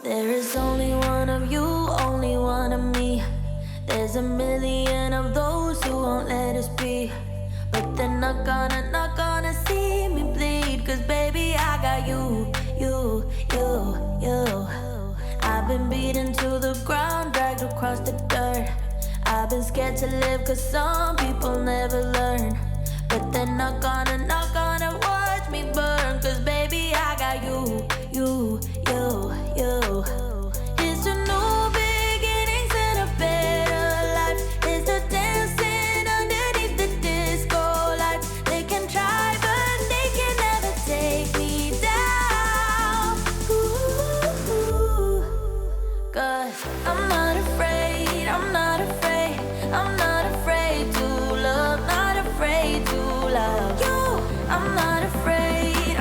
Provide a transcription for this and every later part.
There is only one of you, only one of me. There's a million of those who won't let us be. But they're not gonna see me bleed. Cause baby, I got you. I've been beaten to the ground, dragged across the dirt. I've been scared to live cause some people never learn. But they're not gonna watch me burn. Cause baby, I got you. It's a new beginnings and a better life. It's the dancing underneath the disco lights. They can try but they can never take me down. Ooh, cause I'm not afraid, I'm not afraid, I'm not afraid to love, not afraid to love you. I'm not afraid,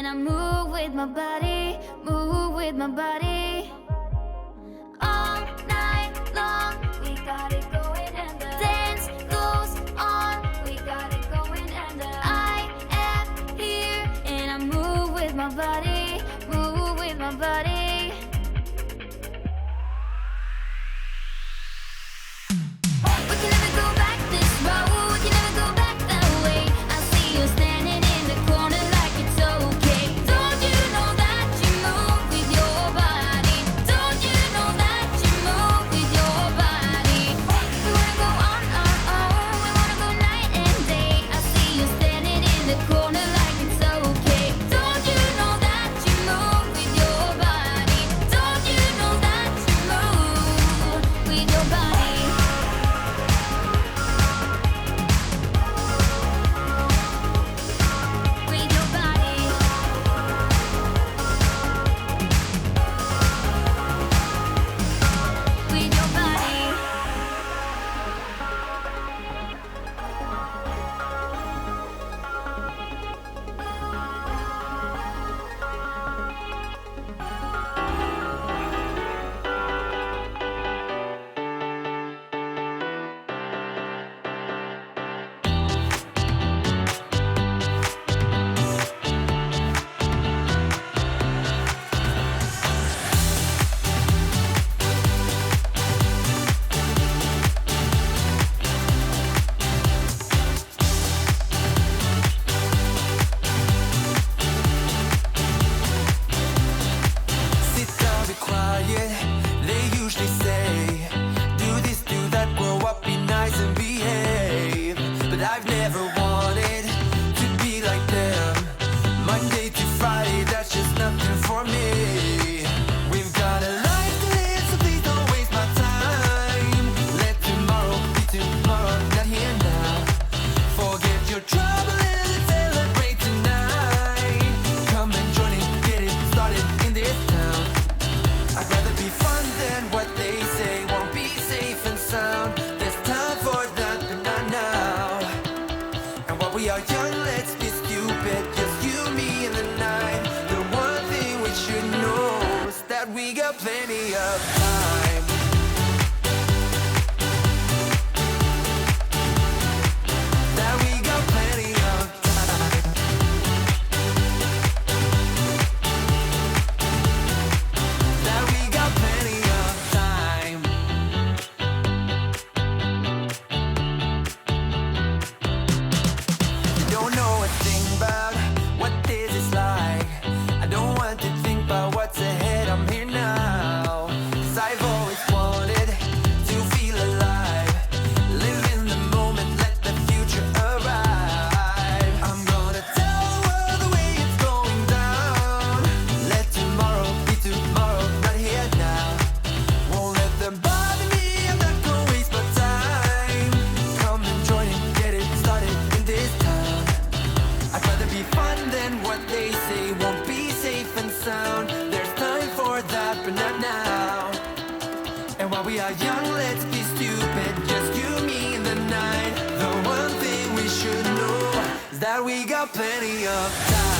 and I move with my body, move with my body. All night long, we got it going and the dance goes on. We got it going and I am here and I move with my body, move with my body. We can never go back this road, we can never go back that way. I see you standing in the corner like it's okay. Don't you know that you move with your body? Don't you know that you move with your body? We wanna go on our own, we wanna go night and day. I see you standing in the corner like it's okay. Don't you know that you move with your body? Don't you know that you move with your body? With your body. With your body. Sit down, be quiet. They usually say, do this, do that, grow up, be nice and behave. But I've never wanted to be like them. Monday to Friday, that's just nothing for me. We've got a life to live, so please don't waste my time. Let tomorrow be tomorrow, not here now. Forget your trouble and let's celebrate tonight. Come and join it, get it started in this town. I'd rather be fun than what they say won't be safe and sound. There's time for that, but not now. And while we are young, let's be stupid. Just you, me, and the night. The one thing we should know is that we got plenty of time. That we got plenty of time. That we got plenty of time. You don't know a thing about what this is like. I don't want to think about what's ahead. I'm here now. 'Cause I've always wanted to feel alive. Live in the moment, let the future arrive. I'm gonna tell the world the way it's going down. Let tomorrow be tomorrow, not here now. Won't let them bother me, I'm not gonna waste my time. Come and join it, get it started in this town. I'd rather be fun than what they say won't be safe and sound. There's time for that, but not now. And while we are young, let's be stupid. Just you, me, and the night. The one thing we should know is that we got plenty of time.